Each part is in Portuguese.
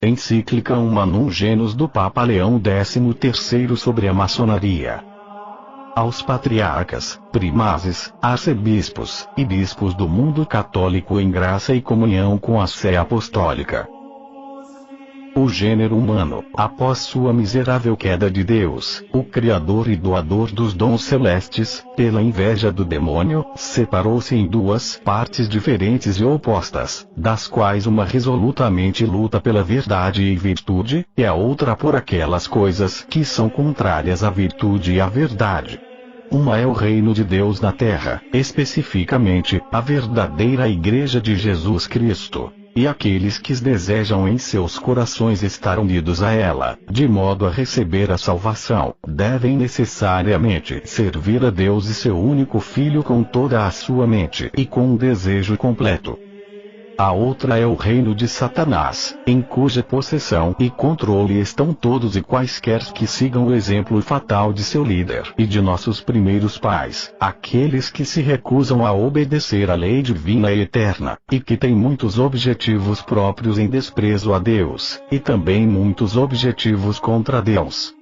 Encíclica Humanum Genus do Papa Leão XIII sobre a maçonaria. Aos patriarcas, primazes, arcebispos e bispos do mundo católico em graça e comunhão com a sé apostólica. O gênero humano, após sua miserável queda de Deus, o Criador e doador dos dons celestes, pela inveja do demônio, separou-se em duas partes diferentes e opostas, das quais uma resolutamente luta pela verdade e virtude, e a outra por aquelas coisas que são contrárias à virtude e à verdade. Uma é o reino de Deus na terra, especificamente, a verdadeira Igreja de Jesus Cristo. E aqueles que desejam em seus corações estar unidos a ela, de modo a receber a salvação, devem necessariamente servir a Deus e seu único Filho com toda a sua mente e com um desejo completo. A outra é o reino de Satanás, em cuja possessão e controle estão todos e quaisquer que sigam o exemplo fatal de seu líder e de nossos primeiros pais, aqueles que se recusam a obedecer à lei divina e eterna, e que têm muitos objetivos próprios em desprezo a Deus, e também muitos objetivos contra Deus.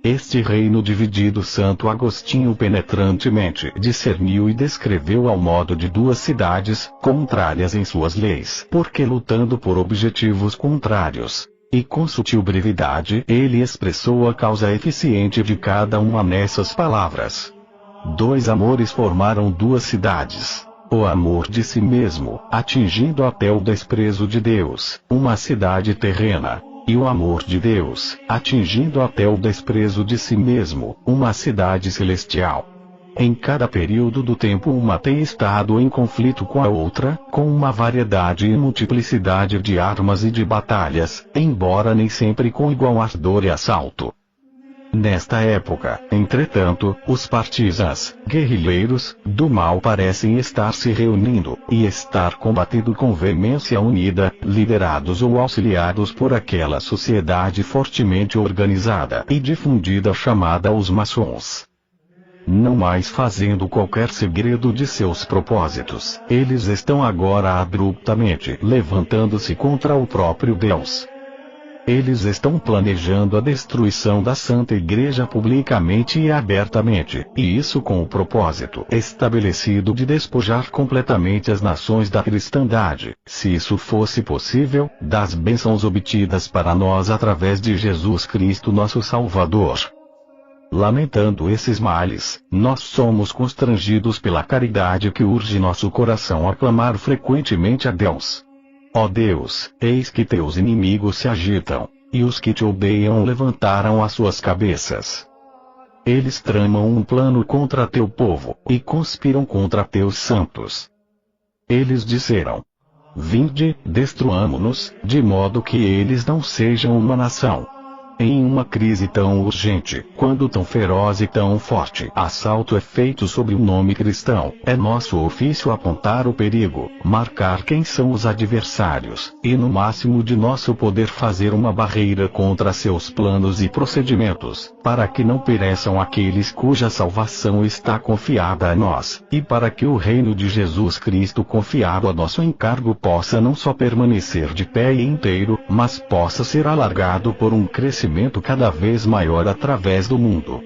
Este reino dividido Santo Agostinho penetrantemente discerniu e descreveu ao modo de duas cidades, contrárias em suas leis, porque lutando por objetivos contrários. E com sutil brevidade ele expressou a causa eficiente de cada uma nessas palavras. Dois amores formaram duas cidades. O amor de si mesmo, atingindo até o desprezo de Deus, uma cidade terrena. E o amor de Deus, atingindo até o desprezo de si mesmo, uma cidade celestial. Em cada período do tempo uma tem estado em conflito com a outra, com uma variedade e multiplicidade de armas e de batalhas, embora nem sempre com igual ardor e assalto. Nesta época, entretanto, os partisans, guerrilheiros, do mal parecem estar se reunindo, e estar combatendo com veemência unida, liderados ou auxiliados por aquela sociedade fortemente organizada e difundida chamada os maçons. Não mais fazendo qualquer segredo de seus propósitos, eles estão agora abruptamente levantando-se contra o próprio Deus. Eles estão planejando a destruição da Santa Igreja publicamente e abertamente, e isso com o propósito estabelecido de despojar completamente as nações da cristandade, se isso fosse possível, das bênçãos obtidas para nós através de Jesus Cristo nosso Salvador. Lamentando esses males, nós somos constrangidos pela caridade que urge nosso coração a clamar frequentemente a Deus. Ó Deus, eis que teus inimigos se agitam, e os que te odeiam levantaram as suas cabeças. Eles tramam um plano contra teu povo, e conspiram contra teus santos. Eles disseram: vinde, destruamo-nos, de modo que eles não sejam uma nação. Em uma crise tão urgente, quando tão feroz e tão forte assalto é feito sobre o nome cristão, é nosso ofício apontar o perigo, marcar quem são os adversários, e no máximo de nosso poder fazer uma barreira contra seus planos e procedimentos, para que não pereçam aqueles cuja salvação está confiada a nós, e para que o reino de Jesus Cristo confiado a nosso encargo possa não só permanecer de pé e inteiro, mas possa ser alargado por um crescimento cada vez maior através do mundo.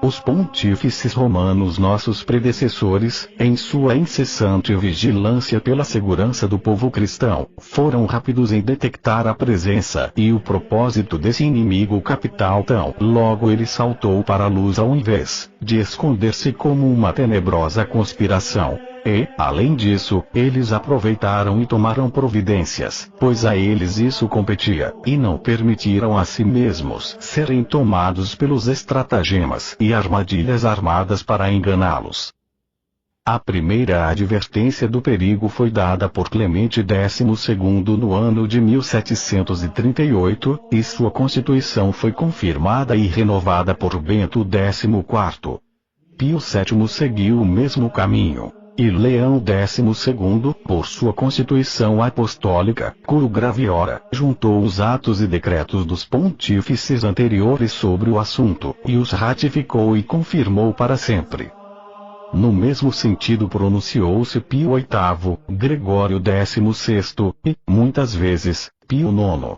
Os pontífices romanos nossos predecessores, em sua incessante vigilância pela segurança do povo cristão, foram rápidos em detectar a presença e o propósito desse inimigo capital tão logo ele saltou para a luz ao invés de esconder-se como uma tenebrosa conspiração. E, além disso, eles aproveitaram e tomaram providências, pois a eles isso competia, e não permitiram a si mesmos serem tomados pelos estratagemas e armadilhas armadas para enganá-los. A primeira advertência do perigo foi dada por Clemente XII no ano de 1738, e sua constituição foi confirmada e renovada por Bento XIV. Pio VII seguiu o mesmo caminho. E Leão XII, por sua Constituição Apostólica, cur graviora, juntou os atos e decretos dos pontífices anteriores sobre o assunto, e os ratificou e confirmou para sempre. No mesmo sentido pronunciou-se Pio VIII, Gregório XVI e, muitas vezes, Pio IX.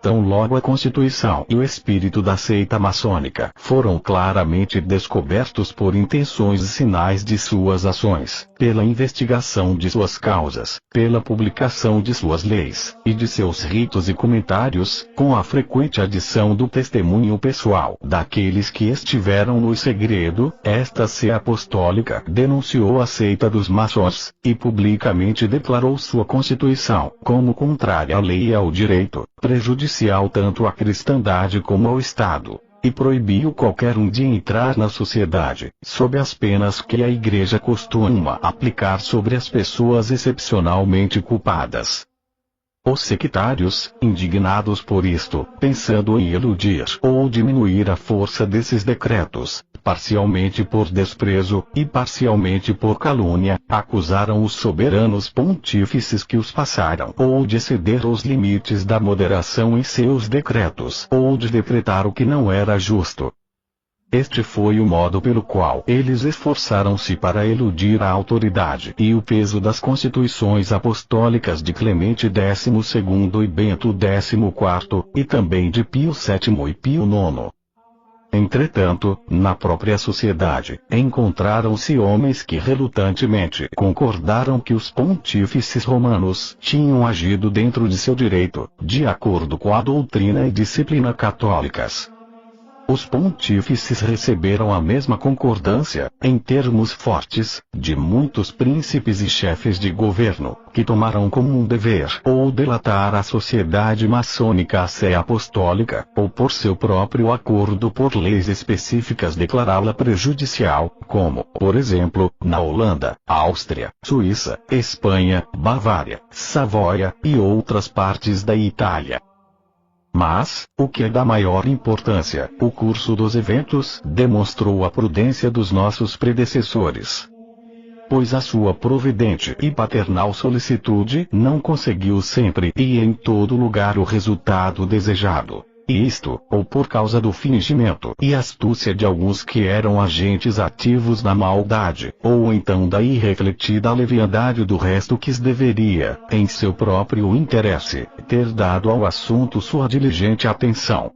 Tão logo a Constituição e o espírito da seita maçônica foram claramente descobertos por intenções e sinais de suas ações, pela investigação de suas causas, pela publicação de suas leis, e de seus ritos e comentários, com a frequente adição do testemunho pessoal daqueles que estiveram no segredo, esta sé apostólica denunciou a seita dos maçons, e publicamente declarou sua Constituição como contrária à lei e ao direito, prejudicial tanto à cristandade como ao Estado, e proibiu qualquer um de entrar na sociedade, sob as penas que a Igreja costuma aplicar sobre as pessoas excepcionalmente culpadas. Os sectários, indignados por isto, pensando em eludir ou diminuir a força desses decretos, parcialmente por desprezo, e parcialmente por calúnia, acusaram os soberanos pontífices que os passaram ou de exceder os limites da moderação em seus decretos, ou de decretar o que não era justo. Este foi o modo pelo qual eles esforçaram-se para eludir a autoridade e o peso das constituições apostólicas de Clemente XII e Bento XIV, e também de Pio VII e Pio IX. Entretanto, na própria sociedade, encontraram-se homens que relutantemente concordaram que os pontífices romanos tinham agido dentro de seu direito, de acordo com a doutrina e disciplina católicas. Os pontífices receberam a mesma concordância, em termos fortes, de muitos príncipes e chefes de governo, que tomaram como um dever ou delatar a sociedade maçônica a sé apostólica, ou por seu próprio acordo por leis específicas declará-la prejudicial, como, por exemplo, na Holanda, Áustria, Suíça, Espanha, Bavária, Savoia e outras partes da Itália. Mas, o que é da maior importância, o curso dos eventos demonstrou a prudência dos nossos predecessores. Pois a sua providente e paternal solicitude não conseguiu sempre e em todo lugar o resultado desejado. E isto, ou por causa do fingimento e astúcia de alguns que eram agentes ativos da maldade, ou então da irrefletida leviandade do resto que deveria, em seu próprio interesse, ter dado ao assunto sua diligente atenção.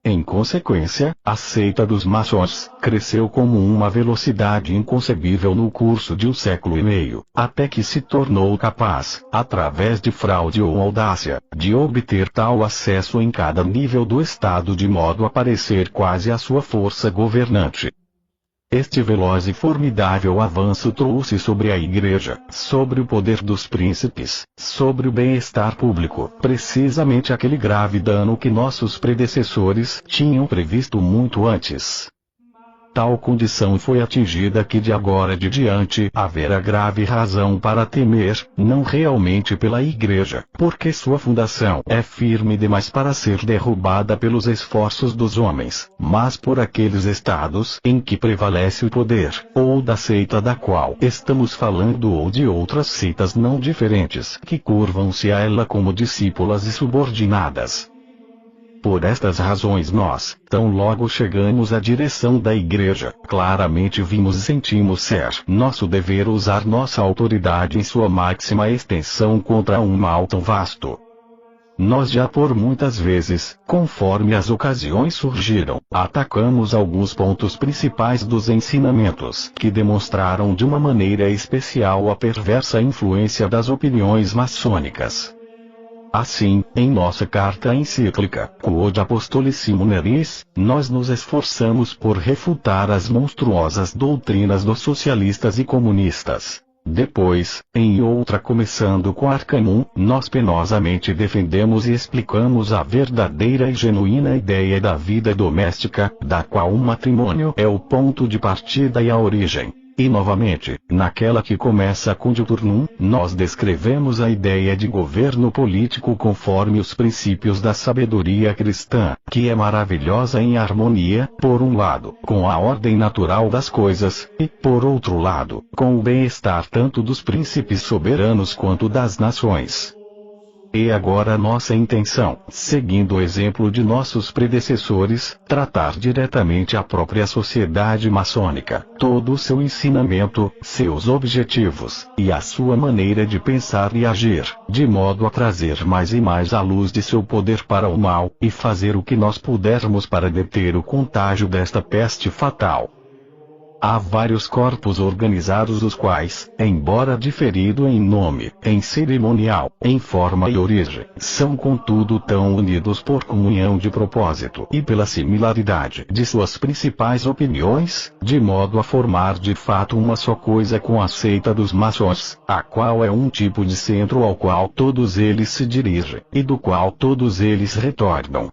Em consequência, a seita dos maçons cresceu como uma velocidade inconcebível no curso de um século e meio, até que se tornou capaz, através de fraude ou audácia, de obter tal acesso em cada nível do Estado de modo a parecer quase a sua força governante. Este veloz e formidável avanço trouxe sobre a Igreja, sobre o poder dos príncipes, sobre o bem-estar público, precisamente aquele grave dano que nossos predecessores tinham previsto muito antes. Tal condição foi atingida que de agora de diante haverá grave razão para temer, não realmente pela Igreja, porque sua fundação é firme demais para ser derrubada pelos esforços dos homens, mas por aqueles estados em que prevalece o poder, ou da seita da qual estamos falando ou de outras seitas não diferentes que curvam-se a ela como discípulas e subordinadas. Por estas razões nós, tão logo chegamos à direção da Igreja, claramente vimos e sentimos ser nosso dever usar nossa autoridade em sua máxima extensão contra um mal tão vasto. Nós já por muitas vezes, conforme as ocasiões surgiram, atacamos alguns pontos principais dos ensinamentos que demonstraram de uma maneira especial a perversa influência das opiniões maçônicas. Assim, em nossa carta encíclica, Quod Apostolicimo Eris, nós nos esforçamos por refutar as monstruosas doutrinas dos socialistas e comunistas. Depois, em outra começando com Arcanum, nós penosamente defendemos e explicamos a verdadeira e genuína ideia da vida doméstica, da qual o matrimônio é o ponto de partida e a origem. E novamente, naquela que começa com Diuturnum, nós descrevemos a ideia de governo político conforme os princípios da sabedoria cristã, que é maravilhosa em harmonia, por um lado, com a ordem natural das coisas, e, por outro lado, com o bem-estar tanto dos príncipes soberanos quanto das nações. E agora nossa intenção, seguindo o exemplo de nossos predecessores, tratar diretamente a própria sociedade maçônica, todo o seu ensinamento, seus objetivos, e a sua maneira de pensar e agir, de modo a trazer mais e mais a luz de seu poder para o mal, e fazer o que nós pudermos para deter o contágio desta peste fatal. Há vários corpos organizados os quais, embora diferido em nome, em cerimonial, em forma e origem, são contudo tão unidos por comunhão de propósito e pela similaridade de suas principais opiniões, de modo a formar de fato uma só coisa com a seita dos maçons, a qual é um tipo de centro ao qual todos eles se dirigem, e do qual todos eles retornam.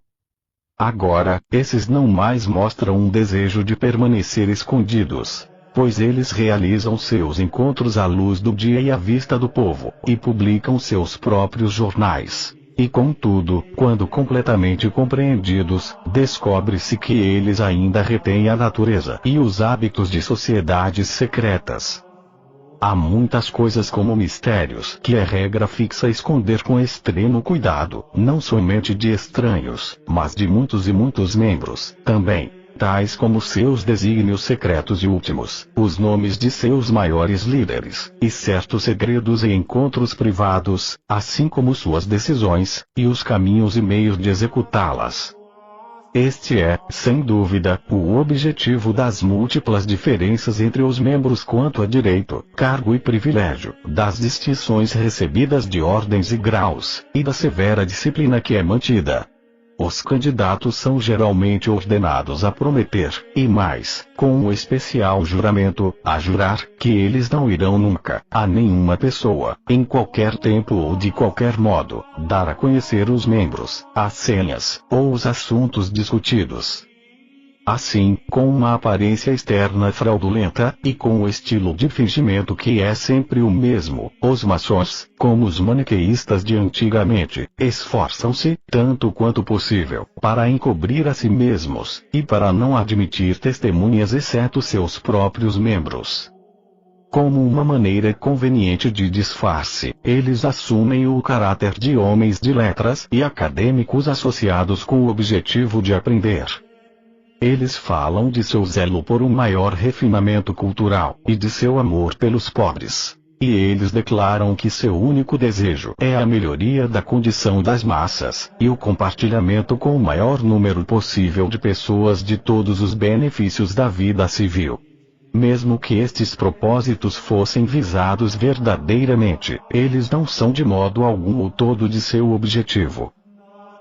Agora, esses não mais mostram um desejo de permanecer escondidos, pois eles realizam seus encontros à luz do dia e à vista do povo, e publicam seus próprios jornais. E contudo, quando completamente compreendidos, descobre-se que eles ainda retêm a natureza e os hábitos de sociedades secretas. Há muitas coisas como mistérios que é regra fixa esconder com extremo cuidado, não somente de estranhos, mas de muitos e muitos membros, também, tais como seus desígnios secretos e últimos, os nomes de seus maiores líderes, e certos segredos e encontros privados, assim como suas decisões, e os caminhos e meios de executá-las. Este é, sem dúvida, o objetivo das múltiplas diferenças entre os membros quanto a direito, cargo e privilégio, das distinções recebidas de ordens e graus, e da severa disciplina que é mantida. Os candidatos são geralmente ordenados a prometer, e mais, com um especial juramento, a jurar, que eles não irão nunca, a nenhuma pessoa, em qualquer tempo ou de qualquer modo, dar a conhecer os membros, as senhas, ou os assuntos discutidos. Assim, com uma aparência externa fraudulenta, e com o estilo de fingimento que é sempre o mesmo, os maçons, como os maniqueístas de antigamente, esforçam-se, tanto quanto possível, para encobrir a si mesmos, e para não admitir testemunhas exceto seus próprios membros. Como uma maneira conveniente de disfarce, eles assumem o caráter de homens de letras e acadêmicos associados com o objetivo de aprender. Eles falam de seu zelo por um maior refinamento cultural, e de seu amor pelos pobres. E eles declaram que seu único desejo é a melhoria da condição das massas, e o compartilhamento com o maior número possível de pessoas de todos os benefícios da vida civil. Mesmo que estes propósitos fossem visados verdadeiramente, eles não são de modo algum o todo de seu objetivo.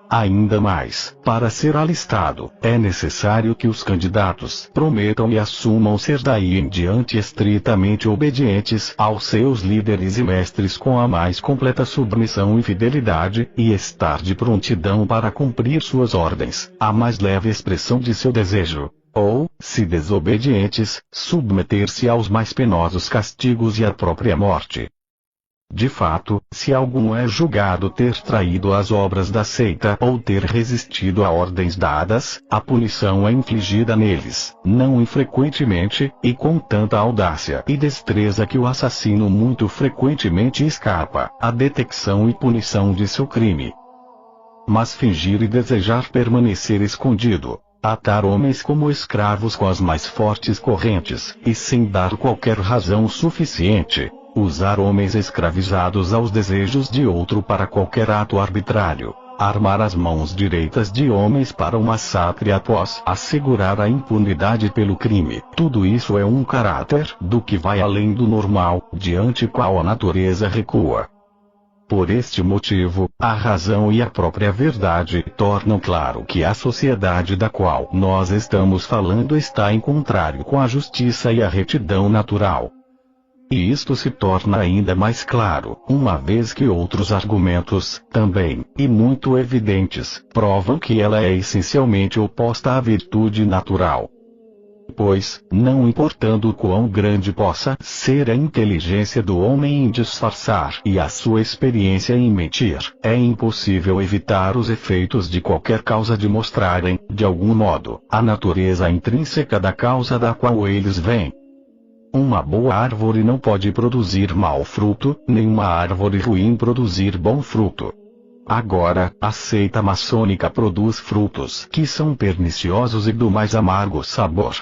Ainda mais, para ser alistado, é necessário que os candidatos prometam e assumam ser daí em diante estritamente obedientes aos seus líderes e mestres com a mais completa submissão e fidelidade, e estar de prontidão para cumprir suas ordens, a mais leve expressão de seu desejo. Ou, se desobedientes, submeter-se aos mais penosos castigos e à própria morte. De fato, se algum é julgado ter traído as obras da seita ou ter resistido a ordens dadas, a punição é infligida neles, não infrequentemente, e com tanta audácia e destreza que o assassino muito frequentemente escapa à detecção e punição de seu crime. Mas fingir e desejar permanecer escondido, atar homens como escravos com as mais fortes correntes, e sem dar qualquer razão suficiente, usar homens escravizados aos desejos de outro para qualquer ato arbitrário, armar as mãos direitas de homens para o massacre após assegurar a impunidade pelo crime. Tudo isso é um caráter do que vai além do normal, diante qual a natureza recua. Por este motivo, a razão e a própria verdade tornam claro que a sociedade da qual nós estamos falando está em contrário com a justiça e a retidão natural. E isto se torna ainda mais claro, uma vez que outros argumentos, também, e muito evidentes, provam que ela é essencialmente oposta à virtude natural. Pois, não importando quão grande possa ser a inteligência do homem em disfarçar e a sua experiência em mentir, é impossível evitar os efeitos de qualquer causa de mostrarem, de algum modo, a natureza intrínseca da causa da qual eles vêm. Uma boa árvore não pode produzir mau fruto, nem uma árvore ruim produzir bom fruto. Agora, a seita maçônica produz frutos que são perniciosos e do mais amargo sabor.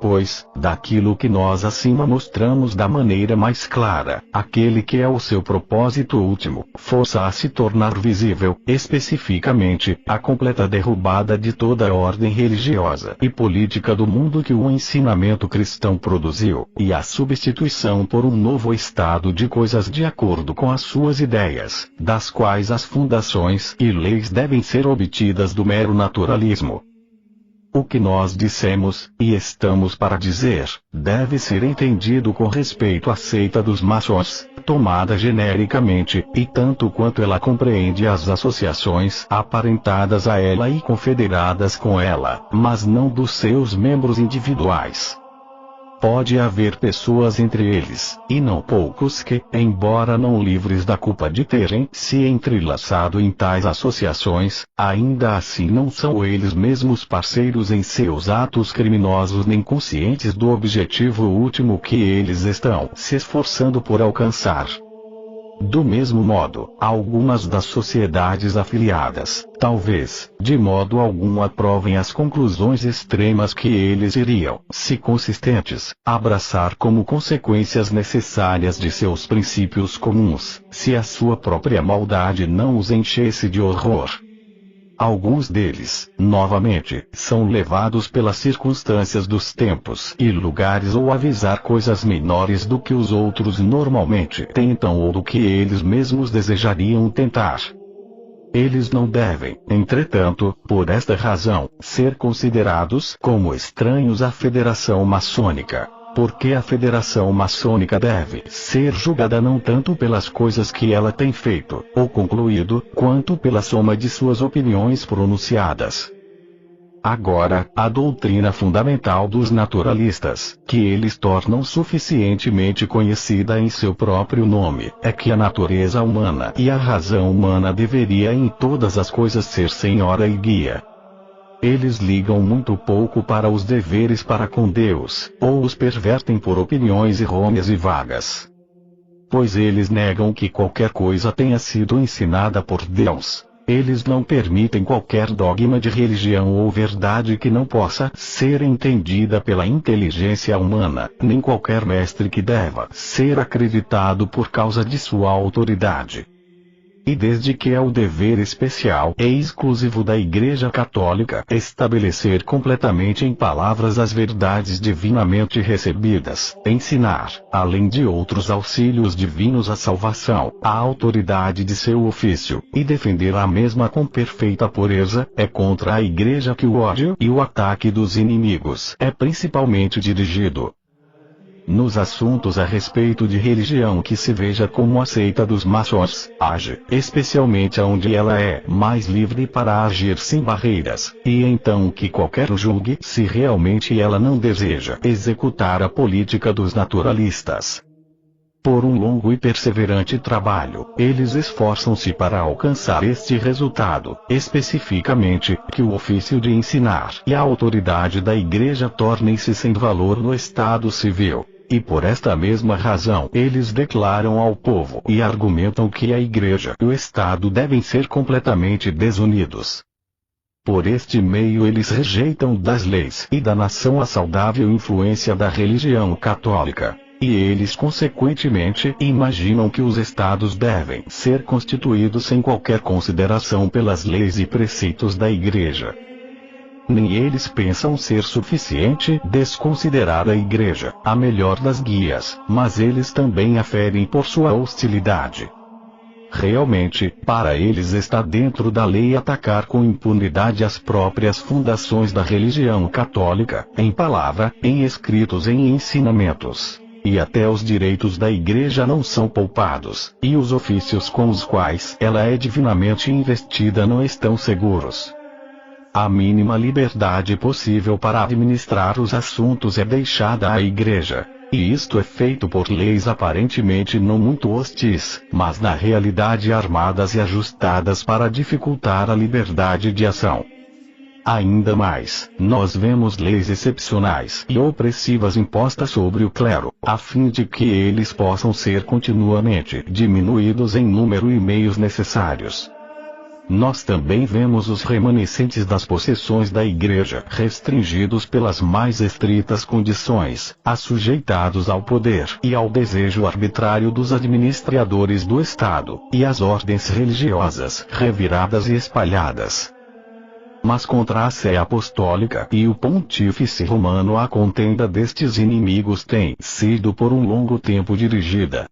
Pois, daquilo que nós acima mostramos da maneira mais clara, aquele que é o seu propósito último, força a se tornar visível, especificamente, a completa derrubada de toda a ordem religiosa e política do mundo que o ensinamento cristão produziu, e a substituição por um novo estado de coisas de acordo com as suas ideias, das quais as fundações e leis devem ser obtidas do mero naturalismo. O que nós dissemos, e estamos para dizer, deve ser entendido com respeito à seita dos maçons, tomada genericamente, e tanto quanto ela compreende as associações aparentadas a ela e confederadas com ela, mas não dos seus membros individuais. Pode haver pessoas entre eles, e não poucos que, embora não livres da culpa de terem se entrelaçado em tais associações, ainda assim não são eles mesmos parceiros em seus atos criminosos nem conscientes do objetivo último que eles estão se esforçando por alcançar. Do mesmo modo, algumas das sociedades afiliadas, talvez, de modo algum aprovem as conclusões extremas que eles iriam, se consistentes, abraçar como consequências necessárias de seus princípios comuns, se a sua própria maldade não os enchesse de horror. Alguns deles, novamente, são levados pelas circunstâncias dos tempos e lugares ou a visar coisas menores do que os outros normalmente tentam ou do que eles mesmos desejariam tentar. Eles não devem, entretanto, por esta razão, ser considerados como estranhos à Federação Maçônica. Porque a Federação Maçônica deve ser julgada não tanto pelas coisas que ela tem feito, ou concluído, quanto pela soma de suas opiniões pronunciadas. Agora, a doutrina fundamental dos naturalistas, que eles tornam suficientemente conhecida em seu próprio nome, é que a natureza humana e a razão humana deveria em todas as coisas ser senhora e guia. Eles ligam muito pouco para os deveres para com Deus, ou os pervertem por opiniões errôneas e vagas. Pois eles negam que qualquer coisa tenha sido ensinada por Deus. Eles não permitem qualquer dogma de religião ou verdade que não possa ser entendida pela inteligência humana, nem qualquer mestre que deva ser acreditado por causa de sua autoridade. E desde que é o dever especial e exclusivo da Igreja Católica estabelecer completamente em palavras as verdades divinamente recebidas, ensinar, além de outros auxílios divinos a salvação, a autoridade de seu ofício, e defender a mesma com perfeita pureza, é contra a Igreja que o ódio e o ataque dos inimigos é principalmente dirigido. Nos assuntos a respeito de religião que se veja como a seita dos maçons, age, especialmente onde ela é mais livre para agir sem barreiras, e então que qualquer julgue se realmente ela não deseja executar a política dos naturalistas. Por um longo e perseverante trabalho, eles esforçam-se para alcançar este resultado, especificamente, que o ofício de ensinar e a autoridade da Igreja tornem-se sem valor no Estado civil. E por esta mesma razão eles declaram ao povo e argumentam que a Igreja e o Estado devem ser completamente desunidos. Por este meio eles rejeitam das leis e da nação a saudável influência da religião católica. E eles consequentemente imaginam que os estados devem ser constituídos sem qualquer consideração pelas leis e preceitos da Igreja. Nem eles pensam ser suficiente desconsiderar a Igreja, a melhor das guias, mas eles também a ferem por sua hostilidade. Realmente, para eles está dentro da lei atacar com impunidade as próprias fundações da religião católica, em palavra, em escritos e em ensinamentos. E até os direitos da Igreja não são poupados, e os ofícios com os quais ela é divinamente investida não estão seguros. A mínima liberdade possível para administrar os assuntos é deixada à Igreja, e isto é feito por leis aparentemente não muito hostis, mas na realidade armadas e ajustadas para dificultar a liberdade de ação. Ainda mais, nós vemos leis excepcionais e opressivas impostas sobre o clero, a fim de que eles possam ser continuamente diminuídos em número e meios necessários. Nós também vemos os remanescentes das possessões da Igreja restringidos pelas mais estritas condições, assujeitados ao poder e ao desejo arbitrário dos administradores do Estado, e as ordens religiosas reviradas e espalhadas. Mas contra a Sé Apostólica e o Pontífice Romano a contenda destes inimigos tem sido por um longo tempo dirigida.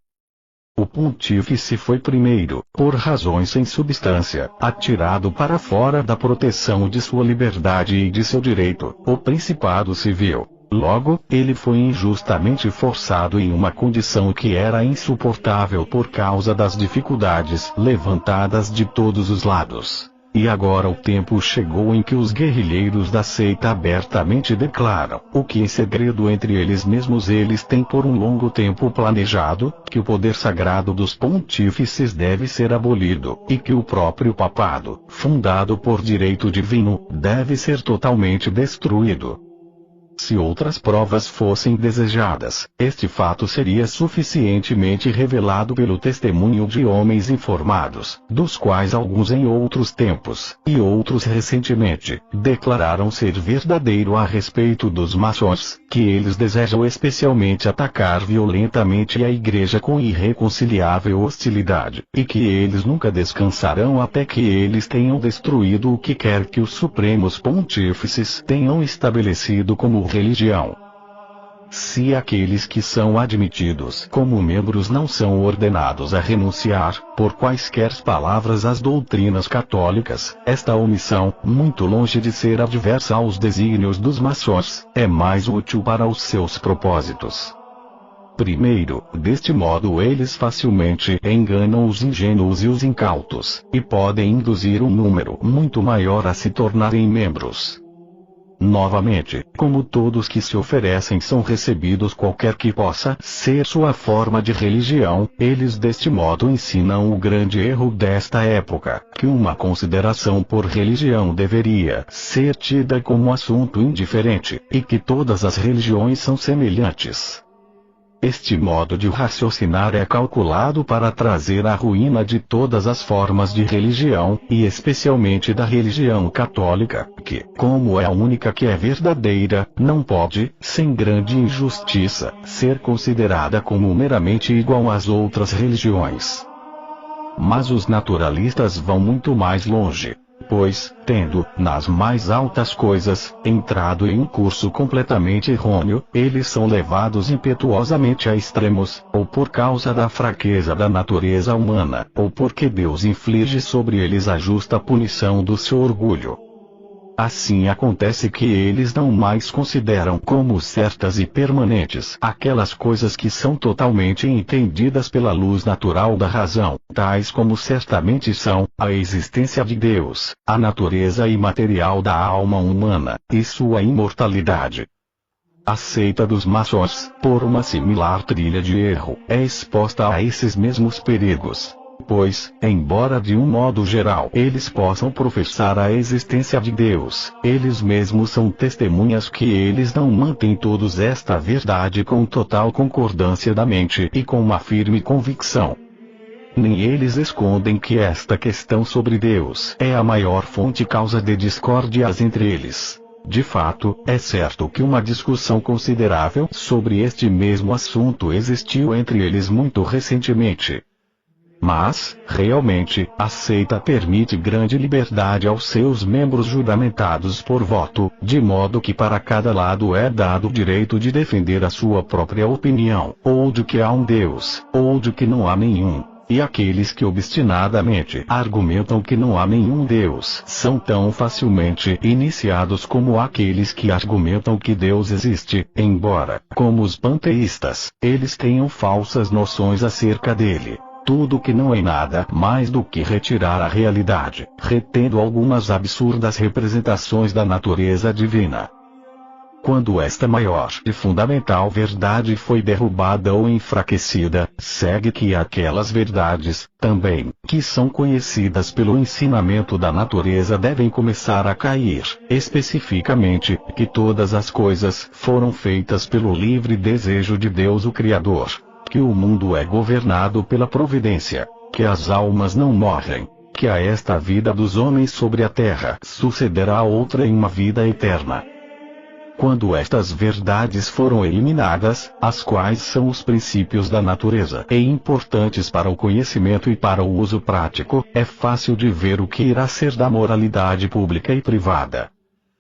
O Pontífice foi primeiro, por razões sem substância, atirado para fora da proteção de sua liberdade e de seu direito, o Principado Civil. Logo, ele foi injustamente forçado em uma condição que era insuportável por causa das dificuldades levantadas de todos os lados. E agora o tempo chegou em que os guerrilheiros da seita abertamente declaram, o que em segredo entre eles mesmos eles têm por um longo tempo planejado, que o poder sagrado dos pontífices deve ser abolido, e que o próprio papado, fundado por direito divino, deve ser totalmente destruído. Se outras provas fossem desejadas, este fato seria suficientemente revelado pelo testemunho de homens informados, dos quais alguns em outros tempos, e outros recentemente, declararam ser verdadeiro a respeito dos maçons, que eles desejam especialmente atacar violentamente a Igreja com irreconciliável hostilidade, e que eles nunca descansarão até que eles tenham destruído o que quer que os supremos pontífices tenham estabelecido como religião. Se aqueles que são admitidos como membros não são ordenados a renunciar, por quaisquer palavras às doutrinas católicas, esta omissão, muito longe de ser adversa aos desígnios dos maçons, é mais útil para os seus propósitos. Primeiro, deste modo eles facilmente enganam os ingênuos e os incautos, e podem induzir um número muito maior a se tornarem membros. Novamente, como todos que se oferecem são recebidos qualquer que possa ser sua forma de religião, eles deste modo ensinam o grande erro desta época, que uma consideração por religião deveria ser tida como assunto indiferente, e que todas as religiões são semelhantes. Este modo de raciocinar é calculado para trazer a ruína de todas as formas de religião, e especialmente da religião católica, que, como é a única que é verdadeira, não pode, sem grande injustiça, ser considerada como meramente igual às outras religiões. Mas os naturalistas vão muito mais longe. Pois, tendo, nas mais altas coisas, entrado em um curso completamente errôneo, eles são levados impetuosamente a extremos, ou por causa da fraqueza da natureza humana, ou porque Deus inflige sobre eles a justa punição do seu orgulho. Assim acontece que eles não mais consideram como certas e permanentes aquelas coisas que são totalmente entendidas pela luz natural da razão, tais como certamente são a existência de Deus, a natureza imaterial da alma humana, e sua imortalidade. A seita dos maçons, por uma similar trilha de erro, é exposta a esses mesmos perigos. Pois, embora de um modo geral eles possam professar a existência de Deus, eles mesmos são testemunhas que eles não mantêm todos esta verdade com total concordância da mente e com uma firme convicção. Nem eles escondem que esta questão sobre Deus é a maior fonte causa de discórdias entre eles. De fato, é certo que uma discussão considerável sobre este mesmo assunto existiu entre eles muito recentemente. Mas, realmente, a seita permite grande liberdade aos seus membros juramentados por voto, de modo que para cada lado é dado o direito de defender a sua própria opinião, ou de que há um Deus, ou de que não há nenhum. E aqueles que obstinadamente argumentam que não há nenhum Deus são tão facilmente iniciados como aqueles que argumentam que Deus existe, embora, como os panteístas, eles tenham falsas noções acerca dele. Tudo que não é nada mais do que retirar a realidade, retendo algumas absurdas representações da natureza divina. Quando esta maior e fundamental verdade foi derrubada ou enfraquecida, segue que aquelas verdades, também, que são conhecidas pelo ensinamento da natureza devem começar a cair, especificamente, que todas as coisas foram feitas pelo livre desejo de Deus o Criador. Que o mundo é governado pela providência, que as almas não morrem, que a esta vida dos homens sobre a terra sucederá outra em uma vida eterna. Quando estas verdades foram eliminadas, as quais são os princípios da natureza e importantes para o conhecimento e para o uso prático, é fácil de ver o que irá ser da moralidade pública e privada.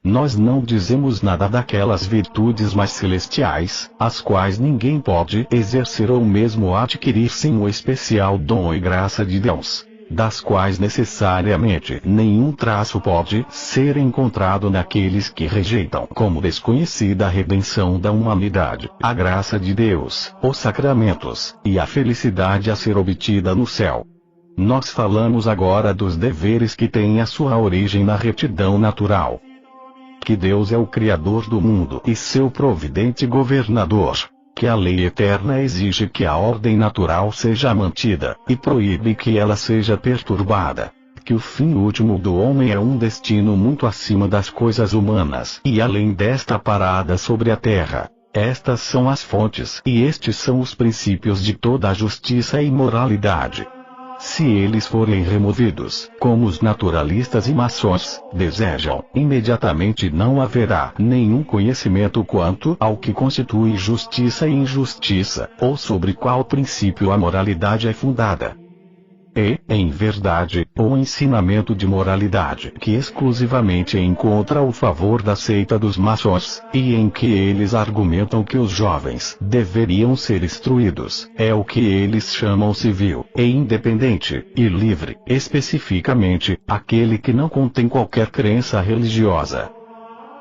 Nós não dizemos nada daquelas virtudes mais celestiais, as quais ninguém pode exercer ou mesmo adquirir sem o especial dom e graça de Deus, das quais necessariamente nenhum traço pode ser encontrado naqueles que rejeitam como desconhecida a redenção da humanidade, a graça de Deus, os sacramentos, e a felicidade a ser obtida no céu. Nós falamos agora dos deveres que têm a sua origem na retidão natural. Que Deus é o Criador do mundo e seu providente governador, que a lei eterna exige que a ordem natural seja mantida, e proíbe que ela seja perturbada, que o fim último do homem é um destino muito acima das coisas humanas e além desta parada sobre a terra. Estas são as fontes e estes são os princípios de toda a justiça e moralidade. Se eles forem removidos, como os naturalistas e maçons desejam, imediatamente não haverá nenhum conhecimento quanto ao que constitui justiça e injustiça, ou sobre qual princípio a moralidade é fundada. E, em verdade, o ensinamento de moralidade que exclusivamente encontra o favor da seita dos maçons, e em que eles argumentam que os jovens deveriam ser instruídos, é o que eles chamam civil, e independente, e livre, especificamente, aquele que não contém qualquer crença religiosa.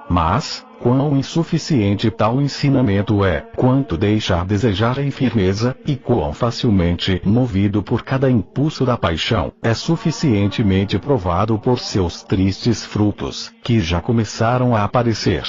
Mas, quão insuficiente tal ensinamento é, quanto deixa a desejar em firmeza, e quão facilmente movido por cada impulso da paixão, é suficientemente provado por seus tristes frutos, que já começaram a aparecer.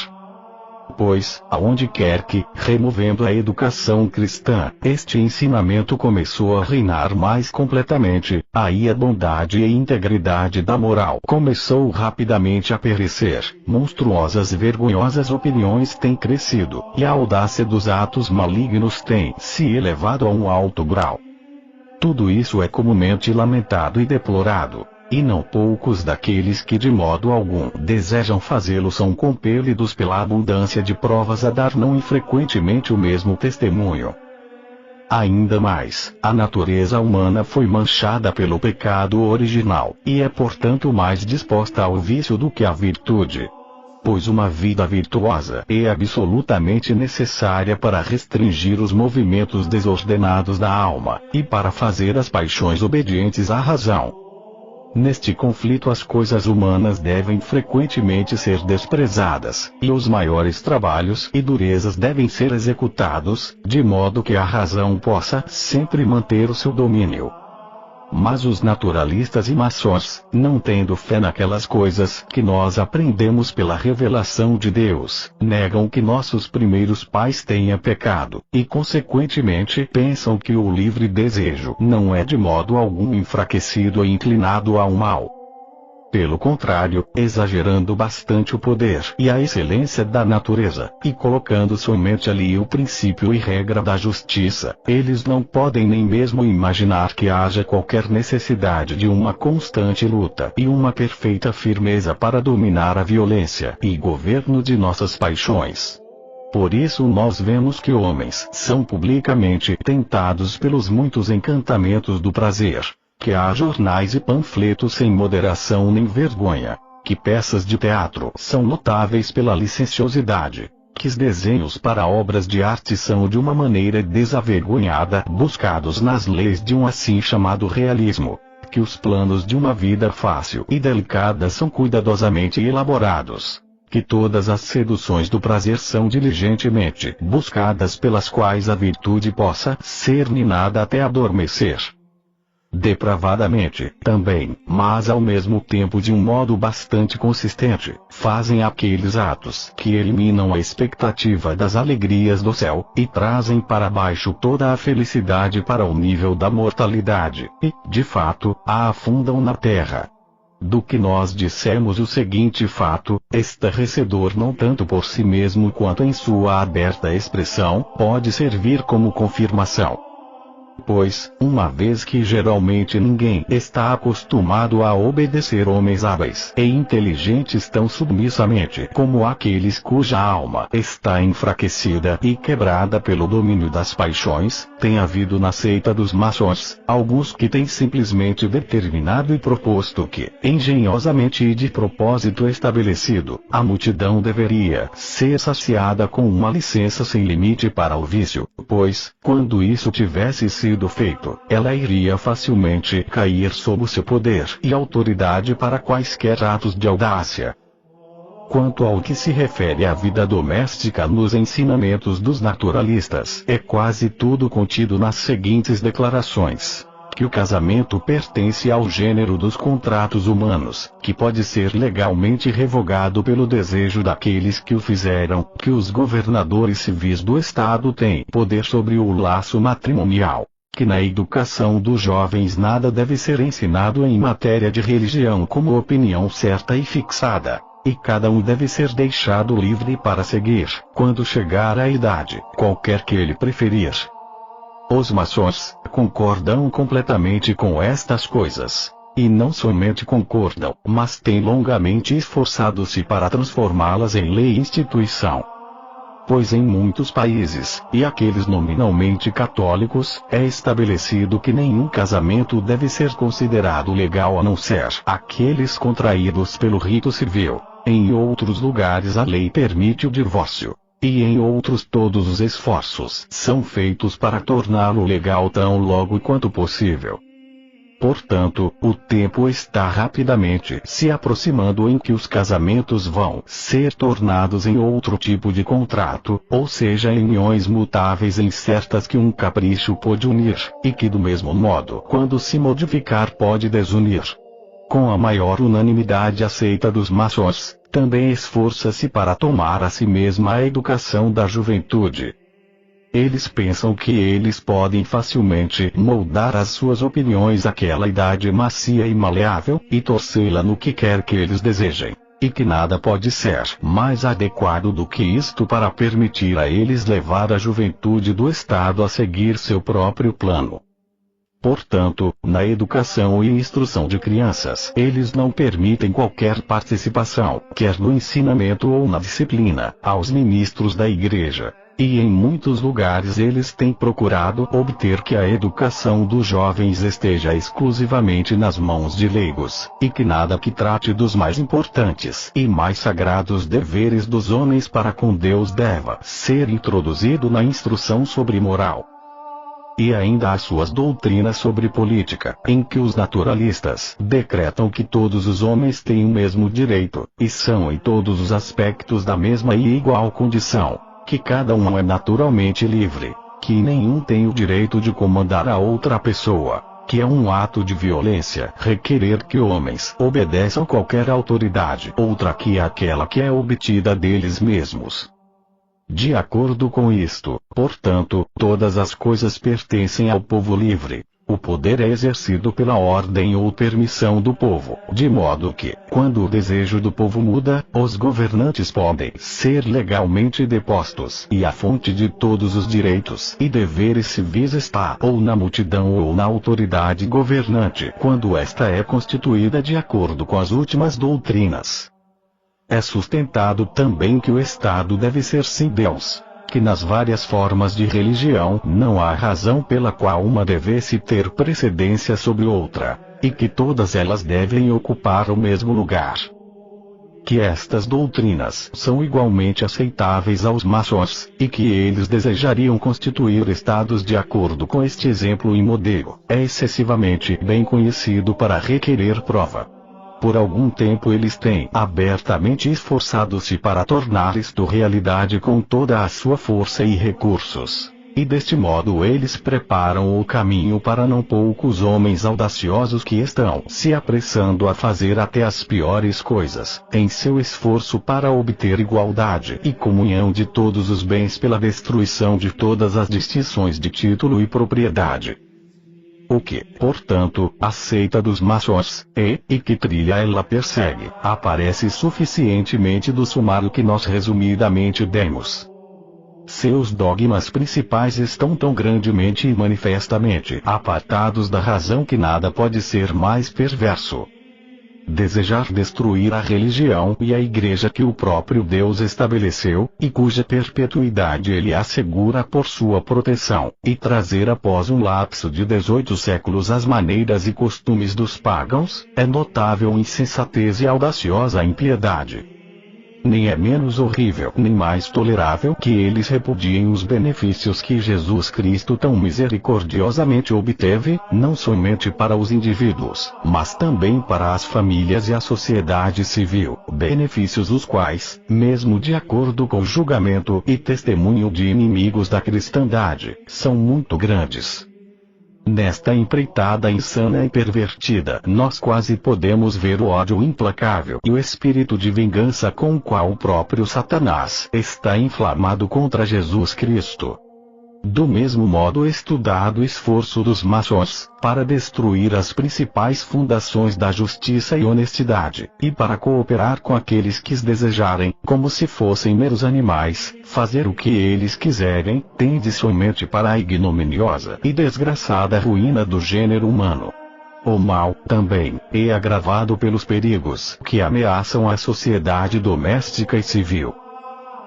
Pois, aonde quer que, removendo a educação cristã, este ensinamento começou a reinar mais completamente, aí a bondade e integridade da moral começou rapidamente a perecer, monstruosas e vergonhosas opiniões têm crescido, e a audácia dos atos malignos tem se elevado a um alto grau. Tudo isso é comumente lamentado e deplorado. E não poucos daqueles que de modo algum desejam fazê-lo são compelidos pela abundância de provas a dar não infrequentemente o mesmo testemunho. Ainda mais, a natureza humana foi manchada pelo pecado original, e é portanto mais disposta ao vício do que à virtude. Pois uma vida virtuosa é absolutamente necessária para restringir os movimentos desordenados da alma, e para fazer as paixões obedientes à razão. Neste conflito as coisas humanas devem frequentemente ser desprezadas, e os maiores trabalhos e durezas devem ser executados, de modo que a razão possa sempre manter o seu domínio. Mas os naturalistas e maçons, não tendo fé naquelas coisas que nós aprendemos pela revelação de Deus, negam que nossos primeiros pais tenham pecado, e consequentemente pensam que o livre desejo não é de modo algum enfraquecido e inclinado ao mal. Pelo contrário, exagerando bastante o poder e a excelência da natureza, e colocando somente ali o princípio e regra da justiça, eles não podem nem mesmo imaginar que haja qualquer necessidade de uma constante luta e uma perfeita firmeza para dominar a violência e governo de nossas paixões. Por isso nós vemos que homens são publicamente tentados pelos muitos encantamentos do prazer, que há jornais e panfletos sem moderação nem vergonha, que peças de teatro são notáveis pela licenciosidade, que os desenhos para obras de arte são de uma maneira desavergonhada buscados nas leis de um assim chamado realismo, que os planos de uma vida fácil e delicada são cuidadosamente elaborados, que todas as seduções do prazer são diligentemente buscadas pelas quais a virtude possa ser ninada até adormecer. Depravadamente, também, mas ao mesmo tempo de um modo bastante consistente, fazem aqueles atos que eliminam a expectativa das alegrias do céu, e trazem para baixo toda a felicidade para o nível da mortalidade, e, de fato, a afundam na terra. Do que nós dissemos o seguinte fato, estarrecedor não tanto por si mesmo quanto em sua aberta expressão, pode servir como confirmação. Pois, uma vez que geralmente ninguém está acostumado a obedecer homens hábeis e inteligentes tão submissamente como aqueles cuja alma está enfraquecida e quebrada pelo domínio das paixões, tem havido na seita dos maçons, alguns que têm simplesmente determinado e proposto que, engenhosamente e de propósito estabelecido, a multidão deveria ser saciada com uma licença sem limite para o vício, pois, quando isso tivesse sido feito, ela iria facilmente cair sob o seu poder e autoridade para quaisquer atos de audácia. Quanto ao que se refere à vida doméstica nos ensinamentos dos naturalistas, é quase tudo contido nas seguintes declarações: que o casamento pertence ao gênero dos contratos humanos, que pode ser legalmente revogado pelo desejo daqueles que o fizeram, que os governadores civis do Estado têm poder sobre o laço matrimonial, que na educação dos jovens nada deve ser ensinado em matéria de religião como opinião certa e fixada, e cada um deve ser deixado livre para seguir, quando chegar à idade, qualquer que ele preferir. Os maçons concordam completamente com estas coisas. E não somente concordam, mas têm longamente esforçado-se para transformá-las em lei e instituição. Pois em muitos países, e aqueles nominalmente católicos, é estabelecido que nenhum casamento deve ser considerado legal a não ser aqueles contraídos pelo rito civil. Em outros lugares a lei permite o divórcio. E em outros todos os esforços são feitos para torná-lo legal tão logo quanto possível. Portanto, o tempo está rapidamente se aproximando em que os casamentos vão ser tornados em outro tipo de contrato, ou seja, em uniões mutáveis incertas que um capricho pode unir, e que do mesmo modo, quando se modificar, pode desunir. Com a maior unanimidade a seita dos maçons também esforça-se para tomar a si mesma a educação da juventude. Eles pensam que eles podem facilmente moldar as suas opiniões àquela idade macia e maleável, e torcê-la no que quer que eles desejem, e que nada pode ser mais adequado do que isto para permitir a eles levar a juventude do Estado a seguir seu próprio plano. Portanto, na educação e instrução de crianças, eles não permitem qualquer participação, quer no ensinamento ou na disciplina, aos ministros da igreja. E em muitos lugares eles têm procurado obter que a educação dos jovens esteja exclusivamente nas mãos de leigos, e que nada que trate dos mais importantes e mais sagrados deveres dos homens para com Deus deva ser introduzido na instrução sobre moral. E ainda as suas doutrinas sobre política, em que os naturalistas decretam que todos os homens têm o mesmo direito, e são em todos os aspectos da mesma e igual condição, que cada um é naturalmente livre, que nenhum tem o direito de comandar a outra pessoa, que é um ato de violência requerer que homens obedeçam qualquer autoridade outra que aquela que é obtida deles mesmos. De acordo com isto, portanto, todas as coisas pertencem ao povo livre. O poder é exercido pela ordem ou permissão do povo, de modo que, quando o desejo do povo muda, os governantes podem ser legalmente depostos, e a fonte de todos os direitos e deveres civis está ou na multidão ou na autoridade governante, quando esta é constituída de acordo com as últimas doutrinas. É sustentado também que o Estado deve ser sem Deus, que nas várias formas de religião não há razão pela qual uma devesse ter precedência sobre outra, e que todas elas devem ocupar o mesmo lugar. Que estas doutrinas são igualmente aceitáveis aos maçons, e que eles desejariam constituir estados de acordo com este exemplo e modelo, é excessivamente bem conhecido para requerer prova. Por algum tempo eles têm abertamente esforçado-se para tornar isto realidade com toda a sua força e recursos. E deste modo eles preparam o caminho para não poucos homens audaciosos que estão se apressando a fazer até as piores coisas, em seu esforço para obter igualdade e comunhão de todos os bens pela destruição de todas as distinções de título e propriedade. O que, portanto, a seita dos maçons, e que trilha ela persegue, aparece suficientemente do sumário que nós resumidamente demos. Seus dogmas principais estão tão grandemente e manifestamente apartados da razão que nada pode ser mais perverso. Desejar destruir a religião e a igreja que o próprio Deus estabeleceu, e cuja perpetuidade ele assegura por sua proteção, e trazer após um lapso de 18 séculos as maneiras e costumes dos pagãos, é notável insensatez e audaciosa impiedade. Nem é menos horrível nem mais tolerável que eles repudiem os benefícios que Jesus Cristo tão misericordiosamente obteve, não somente para os indivíduos, mas também para as famílias e a sociedade civil, benefícios os quais, mesmo de acordo com o julgamento e testemunho de inimigos da cristandade, são muito grandes. Nesta empreitada insana e pervertida, nós quase podemos ver o ódio implacável e o espírito de vingança com o qual o próprio Satanás está inflamado contra Jesus Cristo. Do mesmo modo estudado o esforço dos maçons, para destruir as principais fundações da justiça e honestidade, e para cooperar com aqueles que os desejarem, como se fossem meros animais, fazer o que eles quiserem, tende somente para a ignominiosa e desgraçada ruína do gênero humano. O mal, também, é agravado pelos perigos que ameaçam a sociedade doméstica e civil.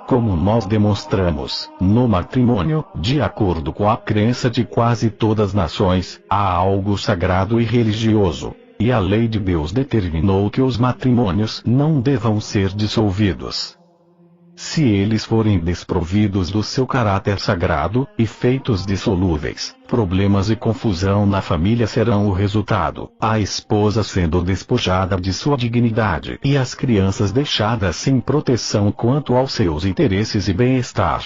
Como nós demonstramos, no matrimônio, de acordo com a crença de quase todas as nações, há algo sagrado e religioso, e a lei de Deus determinou que os matrimônios não devam ser dissolvidos. Se eles forem desprovidos do seu caráter sagrado, e feitos dissolúveis, problemas e confusão na família serão o resultado, a esposa sendo despojada de sua dignidade e as crianças deixadas sem proteção quanto aos seus interesses e bem-estar.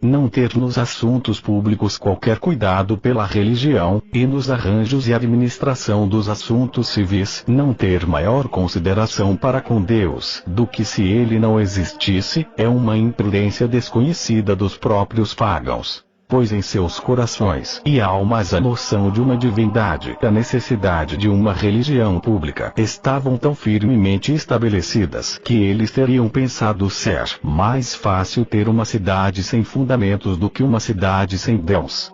Não ter nos assuntos públicos qualquer cuidado pela religião, e nos arranjos e administração dos assuntos civis não ter maior consideração para com Deus do que se ele não existisse, é uma imprudência desconhecida dos próprios pagãos. Pois em seus corações e almas a noção de uma divindade e a necessidade de uma religião pública estavam tão firmemente estabelecidas que eles teriam pensado ser mais fácil ter uma cidade sem fundamentos do que uma cidade sem Deus.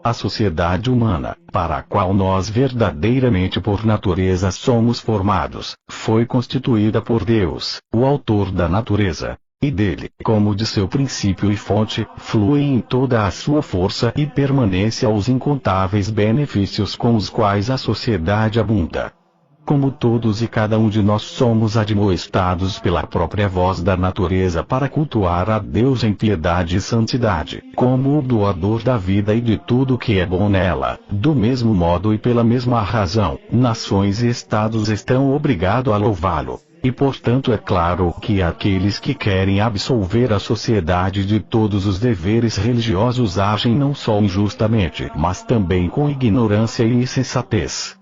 A sociedade humana, para a qual nós verdadeiramente por natureza somos formados, foi constituída por Deus, o autor da natureza. E dele, como de seu princípio e fonte, fluem em toda a sua força e permanência os incontáveis benefícios com os quais a sociedade abunda. Como todos e cada um de nós somos admoestados pela própria voz da natureza para cultuar a Deus em piedade e santidade, como o doador da vida e de tudo que é bom nela, do mesmo modo e pela mesma razão, nações e estados estão obrigados a louvá-lo. E portanto é claro que aqueles que querem absolver a sociedade de todos os deveres religiosos agem não só injustamente, mas também com ignorância e insensatez.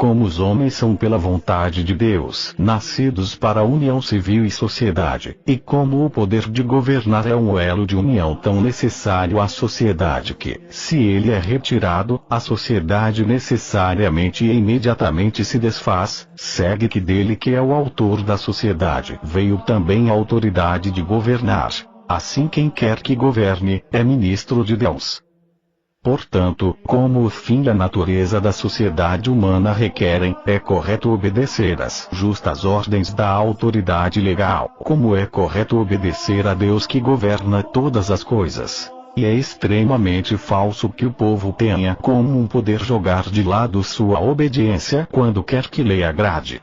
Como os homens são pela vontade de Deus, nascidos para a união civil e sociedade, e como o poder de governar é um elo de união tão necessário à sociedade que, se ele é retirado, a sociedade necessariamente e imediatamente se desfaz, segue que dele que é o autor da sociedade veio também a autoridade de governar. Assim quem quer que governe, é ministro de Deus. Portanto, como o fim e a natureza da sociedade humana requerem, é correto obedecer às justas ordens da autoridade legal, como é correto obedecer a Deus que governa todas as coisas. E é extremamente falso que o povo tenha como um poder jogar de lado sua obediência quando quer que lhe agrade.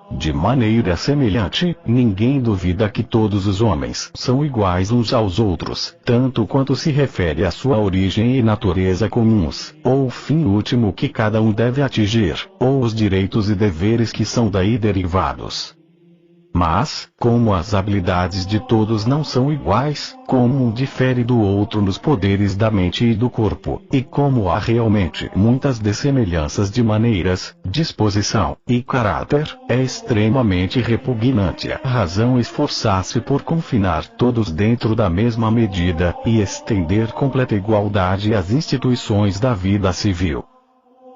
De maneira semelhante, ninguém duvida que todos os homens são iguais uns aos outros, tanto quanto se refere à sua origem e natureza comuns, ou o fim último que cada um deve atingir, ou os direitos e deveres que são daí derivados. Mas, como as habilidades de todos não são iguais, como um difere do outro nos poderes da mente e do corpo, e como há realmente muitas dessemelhanças de maneiras, disposição e caráter, é extremamente repugnante a razão esforçar-se por confinar todos dentro da mesma medida, e estender completa igualdade às instituições da vida civil.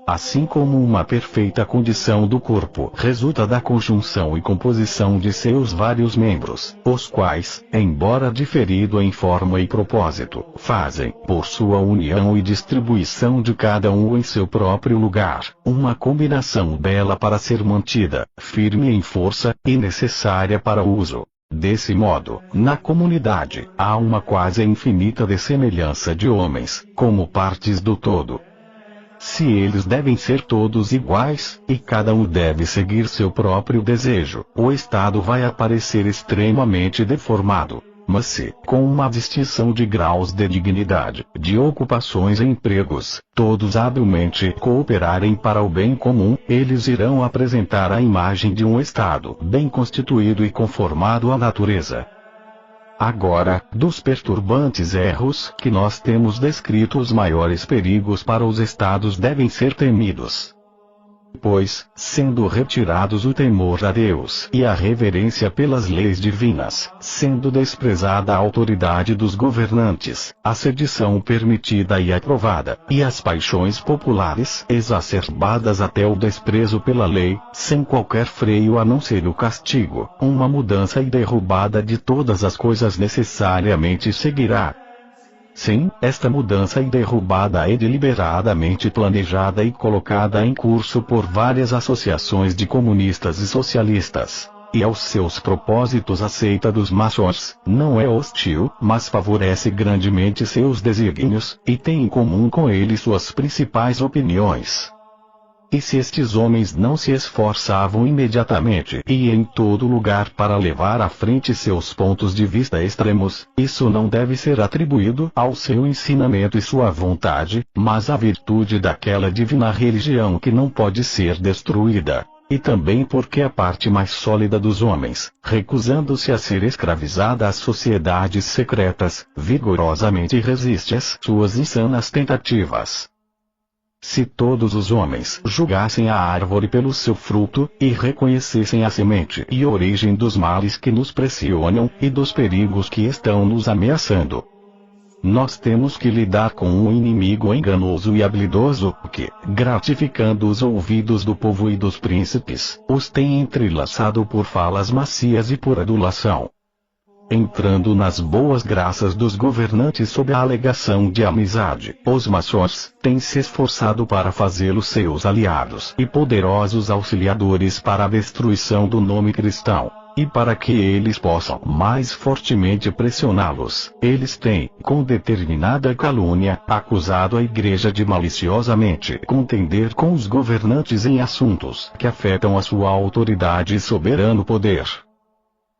Assim como uma perfeita condição do corpo resulta da conjunção e composição de seus vários membros, os quais, embora diferido em forma e propósito, fazem, por sua união e distribuição de cada um em seu próprio lugar, uma combinação bela para ser mantida, firme em força, e necessária para o uso. Desse modo, na comunidade, há uma quase infinita dessemelhança de homens, como partes do todo. Se eles devem ser todos iguais, e cada um deve seguir seu próprio desejo, o Estado vai aparecer extremamente deformado. Mas se, com uma distinção de graus de dignidade, de ocupações e empregos, todos habilmente cooperarem para o bem comum, eles irão apresentar a imagem de um Estado bem constituído e conformado à natureza. Agora, dos perturbantes erros que nós temos descrito, os maiores perigos para os estados devem ser temidos. Pois, sendo retirados o temor a Deus e a reverência pelas leis divinas, sendo desprezada a autoridade dos governantes, a sedição permitida e aprovada, e as paixões populares exacerbadas até o desprezo pela lei, sem qualquer freio a não ser o castigo, uma mudança e derrubada de todas as coisas necessariamente seguirá. Sim, esta mudança e derrubada é deliberadamente planejada e colocada em curso por várias associações de comunistas e socialistas. E aos seus propósitos aceita dos maçons, não é hostil, mas favorece grandemente seus desígnios, e tem em comum com ele suas principais opiniões. E se estes homens não se esforçavam imediatamente e em todo lugar para levar à frente seus pontos de vista extremos, isso não deve ser atribuído ao seu ensinamento e sua vontade, mas à virtude daquela divina religião que não pode ser destruída. E também porque a parte mais sólida dos homens, recusando-se a ser escravizada às sociedades secretas, vigorosamente resiste às suas insanas tentativas. Se todos os homens julgassem a árvore pelo seu fruto, e reconhecessem a semente e origem dos males que nos pressionam, e dos perigos que estão nos ameaçando, nós temos que lidar com um inimigo enganoso e habilidoso, que, gratificando os ouvidos do povo e dos príncipes, os tem entrelaçado por falas macias e por adulação. Entrando nas boas graças dos governantes sob a alegação de amizade, os maçons têm se esforçado para fazê-los seus aliados e poderosos auxiliadores para a destruição do nome cristão. E para que eles possam mais fortemente pressioná-los, eles têm, com determinada calúnia, acusado a Igreja de maliciosamente contender com os governantes em assuntos que afetam a sua autoridade e soberano poder.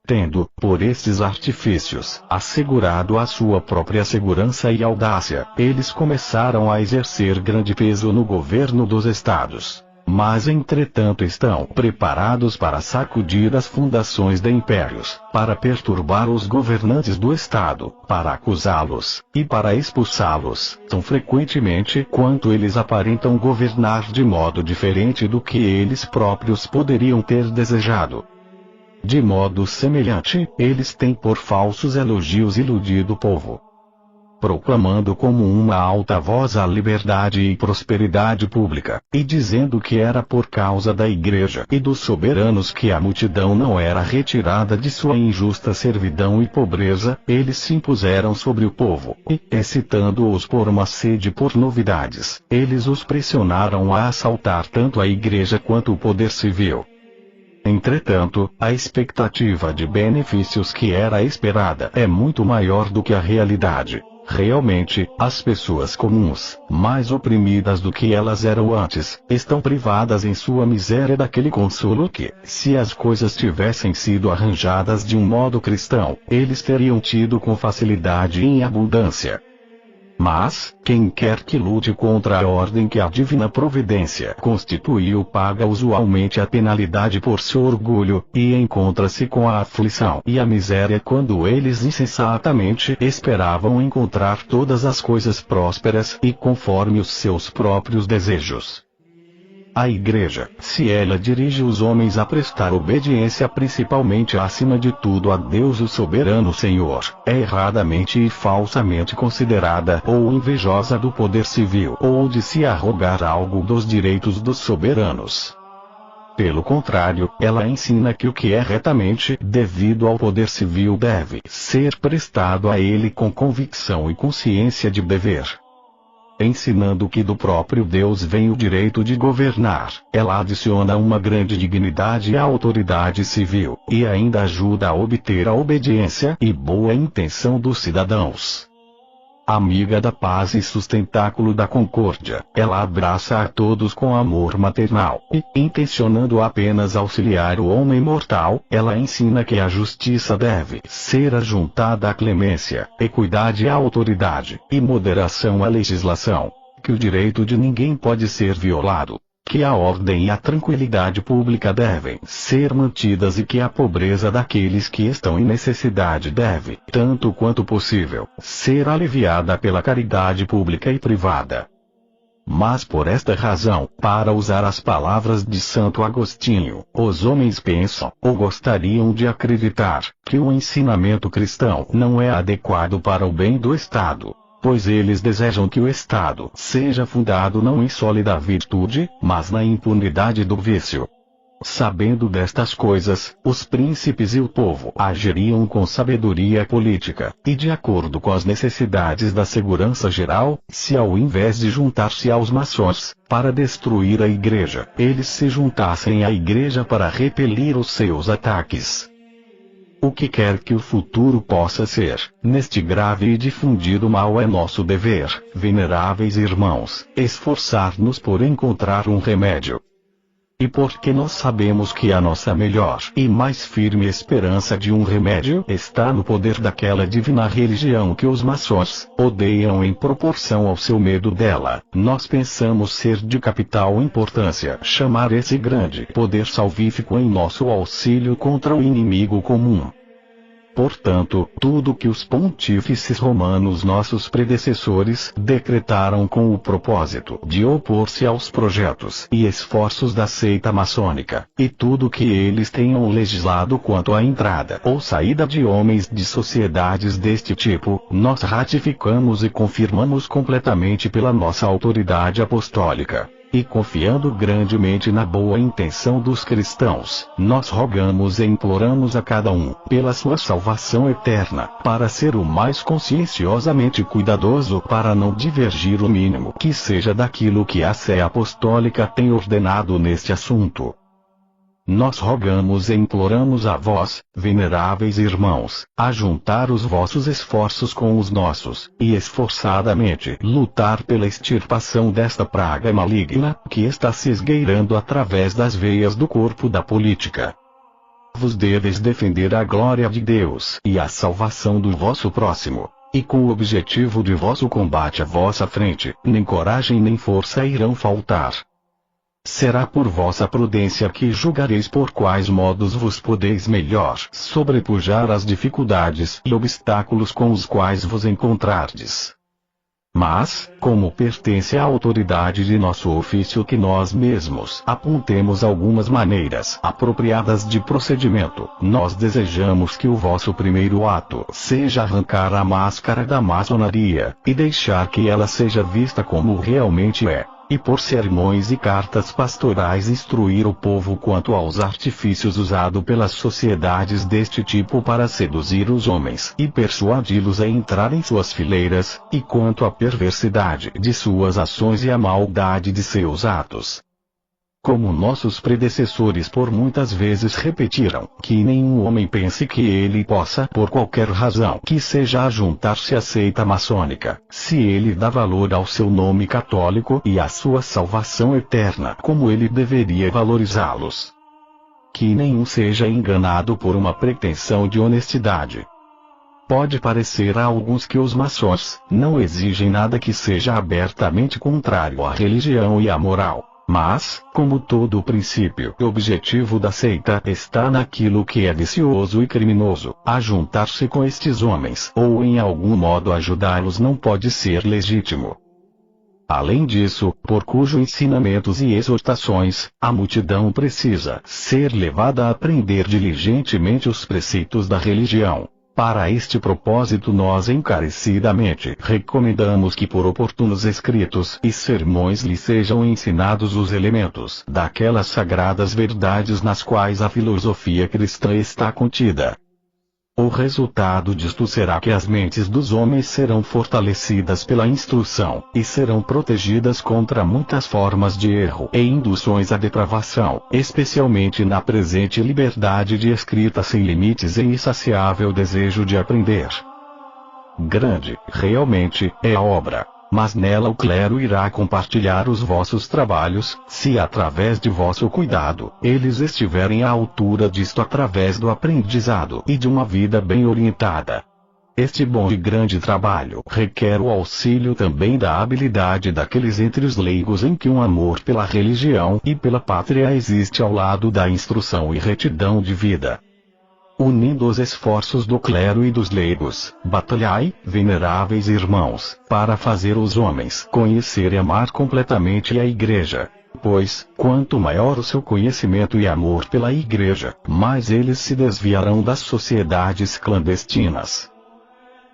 Tendo, por estes artifícios, assegurado a sua própria segurança e audácia, eles começaram a exercer grande peso no governo dos estados. Mas entretanto estão preparados para sacudir as fundações de impérios, para perturbar os governantes do Estado, para acusá-los, e para expulsá-los, tão frequentemente quanto eles aparentam governar de modo diferente do que eles próprios poderiam ter desejado. De modo semelhante, eles têm por falsos elogios iludido o povo, proclamando como uma alta voz a liberdade e prosperidade pública, e dizendo que era por causa da Igreja e dos soberanos que a multidão não era retirada de sua injusta servidão e pobreza, eles se impuseram sobre o povo, e, excitando-os por uma sede por novidades, eles os pressionaram a assaltar tanto a Igreja quanto o poder civil. Entretanto, a expectativa de benefícios que era esperada é muito maior do que a realidade. Realmente, as pessoas comuns, mais oprimidas do que elas eram antes, estão privadas em sua miséria daquele consolo que, se as coisas tivessem sido arranjadas de um modo cristão, eles teriam tido com facilidade e em abundância. Mas, quem quer que lute contra a ordem que a divina providência constituiu paga usualmente a penalidade por seu orgulho, e encontra-se com a aflição e a miséria quando eles insensatamente esperavam encontrar todas as coisas prósperas e conforme os seus próprios desejos. A Igreja, se ela dirige os homens a prestar obediência principalmente acima de tudo a Deus o soberano Senhor, é erradamente e falsamente considerada ou invejosa do poder civil ou de se arrogar algo dos direitos dos soberanos. Pelo contrário, ela ensina que o que é retamente devido ao poder civil deve ser prestado a ele com convicção e consciência de dever. Ensinando que do próprio Deus vem o direito de governar, ela adiciona uma grande dignidade à autoridade civil, e ainda ajuda a obter a obediência e boa intenção dos cidadãos. Amiga da paz e sustentáculo da concórdia, ela abraça a todos com amor maternal, e, intencionando apenas auxiliar o homem mortal, ela ensina que a justiça deve ser ajuntada à clemência, equidade à autoridade, e moderação à legislação, que o direito de ninguém pode ser violado, que a ordem e a tranquilidade pública devem ser mantidas e que a pobreza daqueles que estão em necessidade deve, tanto quanto possível, ser aliviada pela caridade pública e privada. Mas por esta razão, para usar as palavras de Santo Agostinho, os homens pensam, ou gostariam de acreditar, que o ensinamento cristão não é adequado para o bem do Estado. Pois eles desejam que o Estado seja fundado não em sólida virtude, mas na impunidade do vício. Sabendo destas coisas, os príncipes e o povo agiriam com sabedoria política, e de acordo com as necessidades da segurança geral, se ao invés de juntar-se aos maçons, para destruir a Igreja, eles se juntassem à Igreja para repelir os seus ataques. O que quer que o futuro possa ser, neste grave e difundido mal é nosso dever, veneráveis irmãos, esforçar-nos por encontrar um remédio. E porque nós sabemos que a nossa melhor e mais firme esperança de um remédio está no poder daquela divina religião que os maçons odeiam em proporção ao seu medo dela, nós pensamos ser de capital importância chamar esse grande poder salvífico em nosso auxílio contra o inimigo comum. Portanto, tudo que os pontífices romanos nossos predecessores decretaram com o propósito de opor-se aos projetos e esforços da seita maçônica, e tudo que eles tenham legislado quanto à entrada ou saída de homens de sociedades deste tipo, nós ratificamos e confirmamos completamente pela nossa autoridade apostólica. E confiando grandemente na boa intenção dos cristãos, nós rogamos e imploramos a cada um, pela sua salvação eterna, para ser o mais conscienciosamente cuidadoso para não divergir o mínimo que seja daquilo que a Sé Apostólica tem ordenado neste assunto. Nós rogamos e imploramos a vós, veneráveis irmãos, a juntar os vossos esforços com os nossos, e esforçadamente lutar pela extirpação desta praga maligna, que está se esgueirando através das veias do corpo da política. Vos deveis defender a glória de Deus e a salvação do vosso próximo. E com o objetivo de vosso combate à vossa frente, nem coragem nem força irão faltar. Será por vossa prudência que julgareis por quais modos vos podeis melhor sobrepujar as dificuldades e obstáculos com os quais vos encontrardes. Mas, como pertence à autoridade de nosso ofício que nós mesmos apontemos algumas maneiras apropriadas de procedimento, nós desejamos que o vosso primeiro ato seja arrancar a máscara da maçonaria, e deixar que ela seja vista como realmente é. E por sermões e cartas pastorais instruir o povo quanto aos artifícios usados pelas sociedades deste tipo para seduzir os homens e persuadi-los a entrar em suas fileiras, e quanto à perversidade de suas ações e à maldade de seus atos. Como nossos predecessores por muitas vezes repetiram, que nenhum homem pense que ele possa por qualquer razão que seja ajuntar-se à seita maçônica, se ele dá valor ao seu nome católico e à sua salvação eterna como ele deveria valorizá-los. Que nenhum seja enganado por uma pretensão de honestidade. Pode parecer a alguns que os maçons não exigem nada que seja abertamente contrário à religião e à moral. Mas, como todo o princípio e objetivo da seita está naquilo que é vicioso e criminoso, ajuntar-se com estes homens ou em algum modo ajudá-los não pode ser legítimo. Além disso, por cujos ensinamentos e exortações, a multidão precisa ser levada a aprender diligentemente os preceitos da religião. Para este propósito nós encarecidamente recomendamos que por oportunos escritos e sermões lhe sejam ensinados os elementos daquelas sagradas verdades nas quais a filosofia cristã está contida. O resultado disto será que as mentes dos homens serão fortalecidas pela instrução, e serão protegidas contra muitas formas de erro e induções à depravação, especialmente na presente liberdade de escrita sem limites e insaciável desejo de aprender. Grande, realmente, é a obra. Mas nela o clero irá compartilhar os vossos trabalhos, se através de vosso cuidado, eles estiverem à altura disto através do aprendizado e de uma vida bem orientada. Este bom e grande trabalho requer o auxílio também da habilidade daqueles entre os leigos em que um amor pela religião e pela pátria existe ao lado da instrução e retidão de vida. Unindo os esforços do clero e dos leigos, batalhai, veneráveis irmãos, para fazer os homens conhecer e amar completamente a Igreja. Pois, quanto maior o seu conhecimento e amor pela Igreja, mais eles se desviarão das sociedades clandestinas.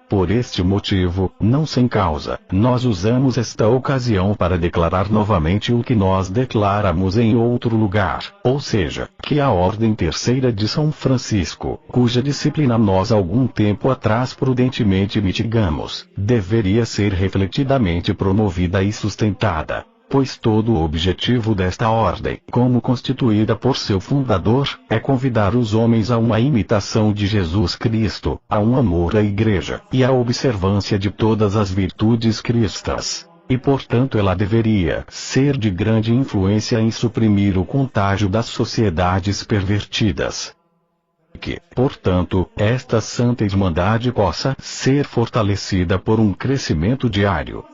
Por este motivo, não sem causa, nós usamos esta ocasião para declarar novamente o que nós declaramos em outro lugar, ou seja, que a Ordem Terceira de São Francisco, cuja disciplina nós algum tempo atrás prudentemente mitigamos, deveria ser refletidamente promovida e sustentada. Pois todo o objetivo desta ordem, como constituída por seu fundador, é convidar os homens a uma imitação de Jesus Cristo, a um amor à Igreja, e à observância de todas as virtudes cristãs. E portanto ela deveria ser de grande influência em suprimir o contágio das sociedades pervertidas. Que, portanto, esta santa irmandade possa ser fortalecida por um crescimento diário.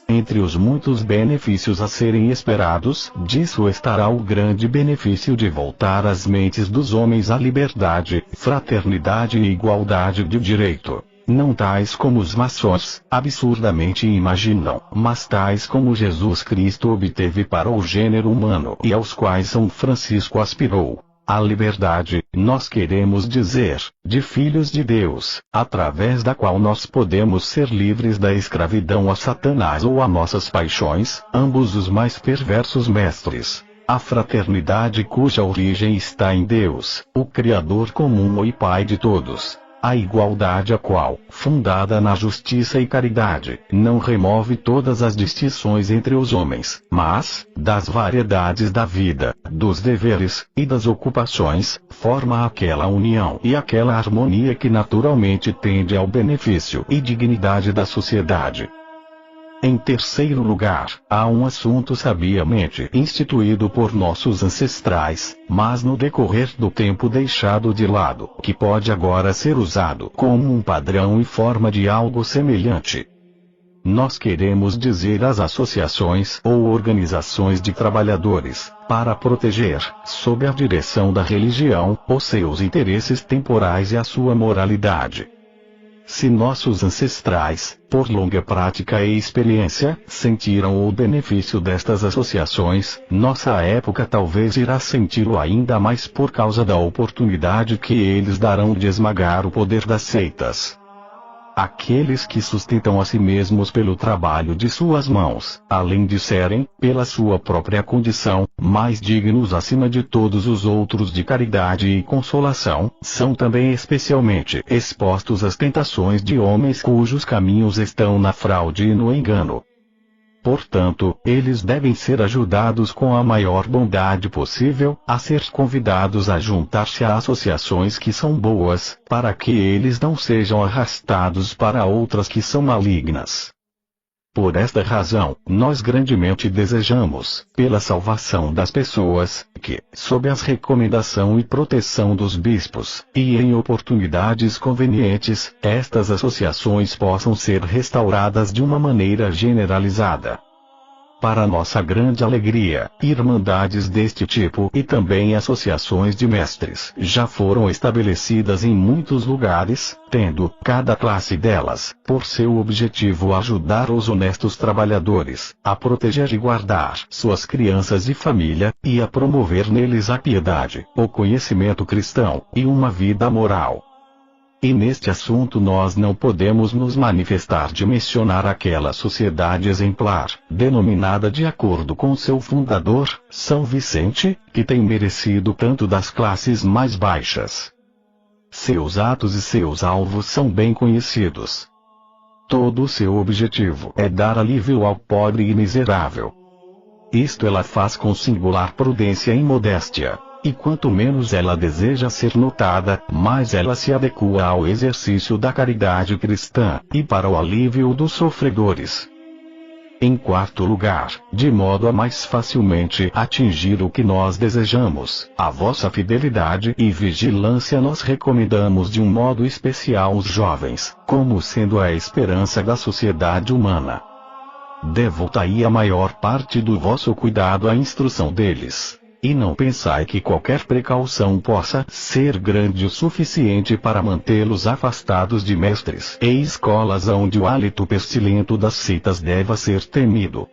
Entre os muitos benefícios a serem esperados, disso estará o grande benefício de voltar as mentes dos homens à liberdade, fraternidade e igualdade de direito. Não tais como os maçons absurdamente imaginam, mas tais como Jesus Cristo obteve para o gênero humano e aos quais São Francisco aspirou. A liberdade, nós queremos dizer, de filhos de Deus, através da qual nós podemos ser livres da escravidão a Satanás ou a nossas paixões, ambos os mais perversos mestres. A fraternidade cuja origem está em Deus, o Criador comum e Pai de todos. A igualdade a qual, fundada na justiça e caridade, não remove todas as distinções entre os homens, mas, das variedades da vida, dos deveres, e das ocupações, forma aquela união e aquela harmonia que naturalmente tende ao benefício e dignidade da sociedade. Em terceiro lugar, há um assunto sabiamente instituído por nossos ancestrais, mas no decorrer do tempo deixado de lado, que pode agora ser usado como um padrão e forma de algo semelhante. Nós queremos dizer às associações ou organizações de trabalhadores, para proteger, sob a direção da religião, os seus interesses temporais e a sua moralidade. Se nossos ancestrais, por longa prática e experiência, sentiram o benefício destas associações, nossa época talvez irá senti-lo ainda mais por causa da oportunidade que eles darão de esmagar o poder das seitas. Aqueles que sustentam a si mesmos pelo trabalho de suas mãos, além de serem, pela sua própria condição, mais dignos acima de todos os outros de caridade e consolação, são também especialmente expostos às tentações de homens cujos caminhos estão na fraude e no engano. Portanto, eles devem ser ajudados com a maior bondade possível, a ser convidados a juntar-se a associações que são boas, para que eles não sejam arrastados para outras que são malignas. Por esta razão, nós grandemente desejamos, pela salvação das pessoas, que, sob a recomendação e proteção dos bispos, e em oportunidades convenientes, estas associações possam ser restauradas de uma maneira generalizada. Para nossa grande alegria, irmandades deste tipo e também associações de mestres já foram estabelecidas em muitos lugares, tendo cada classe delas, por seu objetivo, ajudar os honestos trabalhadores a proteger e guardar suas crianças e família, e a promover neles a piedade, o conhecimento cristão e uma vida moral. E neste assunto nós não podemos nos manifestar de mencionar aquela sociedade exemplar, denominada de acordo com seu fundador, São Vicente, que tem merecido tanto das classes mais baixas. Seus atos e seus alvos são bem conhecidos. Todo o seu objetivo é dar alívio ao pobre e miserável. Isto ela faz com singular prudência e modéstia. E quanto menos ela deseja ser notada, mais ela se adequa ao exercício da caridade cristã, e para o alívio dos sofredores. Em quarto lugar, de modo a mais facilmente atingir o que nós desejamos, a vossa fidelidade e vigilância nós recomendamos de um modo especial os jovens, como sendo a esperança da sociedade humana. Devoltai a maior parte do vosso cuidado à instrução deles. E não pensai que qualquer precaução possa ser grande o suficiente para mantê-los afastados de mestres e escolas onde o hálito pestilento das seitas deva ser temido.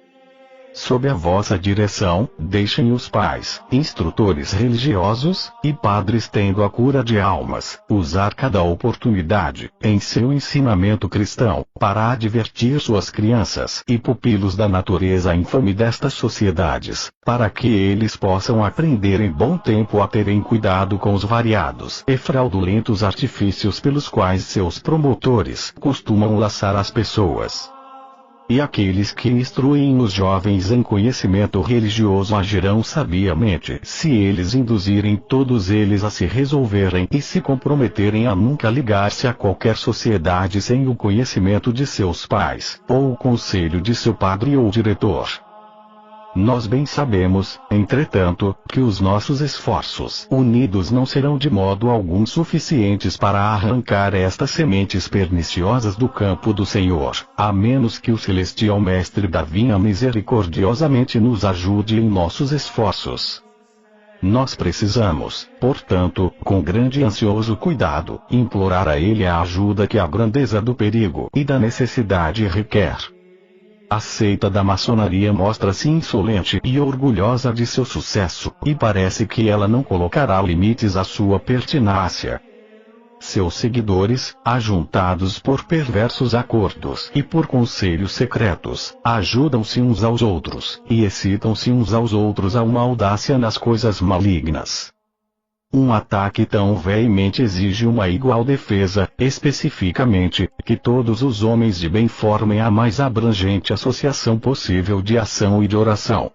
Sob a vossa direção, deixem os pais, instrutores religiosos, e padres tendo a cura de almas, usar cada oportunidade, em seu ensinamento cristão, para advertir suas crianças e pupilos da natureza infame destas sociedades, para que eles possam aprender em bom tempo a terem cuidado com os variados e fraudulentos artifícios pelos quais seus promotores costumam laçar as pessoas. E aqueles que instruem os jovens em conhecimento religioso agirão sabiamente se eles induzirem todos eles a se resolverem e se comprometerem a nunca ligar-se a qualquer sociedade sem o conhecimento de seus pais, ou o conselho de seu padre ou diretor. Nós bem sabemos, entretanto, que os nossos esforços unidos não serão de modo algum suficientes para arrancar estas sementes perniciosas do campo do Senhor, a menos que o celestial Mestre da vinha misericordiosamente nos ajude em nossos esforços. Nós precisamos, portanto, com grande e ansioso cuidado, implorar a Ele a ajuda que a grandeza do perigo e da necessidade requer. A seita da maçonaria mostra-se insolente e orgulhosa de seu sucesso, e parece que ela não colocará limites à sua pertinácia. Seus seguidores, ajuntados por perversos acordos e por conselhos secretos, ajudam-se uns aos outros, e excitam-se uns aos outros a uma audácia nas coisas malignas. Um ataque tão veemente exige uma igual defesa, especificamente, que todos os homens de bem formem a mais abrangente associação possível de ação e de oração.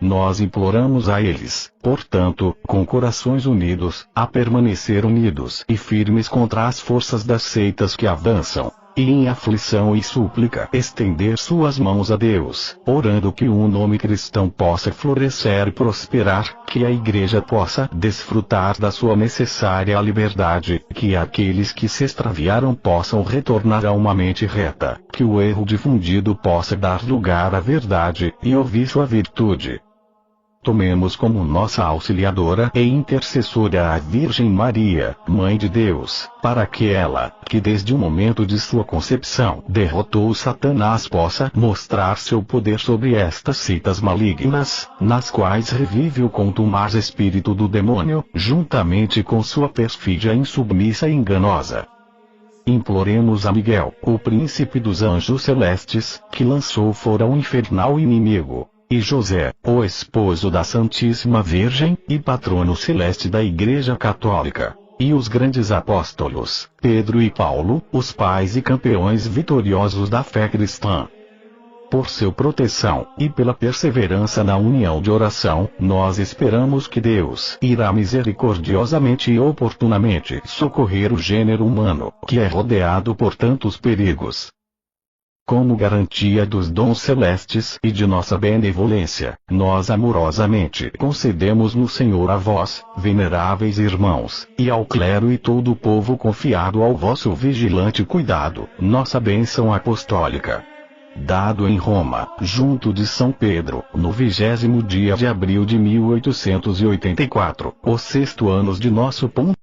Nós imploramos a eles, portanto, com corações unidos, a permanecer unidos e firmes contra as forças das seitas que avançam, e em aflição e súplica estender suas mãos a Deus, orando que o nome cristão possa florescer e prosperar, que a Igreja possa desfrutar da sua necessária liberdade, que aqueles que se extraviaram possam retornar a uma mente reta, que o erro difundido possa dar lugar à verdade, e o vício à virtude. Tomemos como nossa auxiliadora e intercessora a Virgem Maria, Mãe de Deus, para que ela, que desde o momento de sua concepção derrotou Satanás, possa mostrar seu poder sobre estas seitas malignas, nas quais revive o contumaz espírito do demônio, juntamente com sua perfídia insubmissa e enganosa. Imploremos a Miguel, o príncipe dos anjos celestes, que lançou fora o infernal inimigo, e José, o esposo da Santíssima Virgem, e patrono celeste da Igreja Católica, e os grandes apóstolos, Pedro e Paulo, os pais e campeões vitoriosos da fé cristã. Por seu proteção, e pela perseverança na união de oração, nós esperamos que Deus irá misericordiosamente e oportunamente socorrer o gênero humano, que é rodeado por tantos perigos. Como garantia dos dons celestes e de nossa benevolência, nós amorosamente concedemos no Senhor a vós, veneráveis irmãos, e ao clero e todo o povo confiado ao vosso vigilante cuidado, nossa bênção apostólica. dado em Roma, junto de São Pedro, no 20º dia de abril de 1884, o sexto ano de nosso ponto.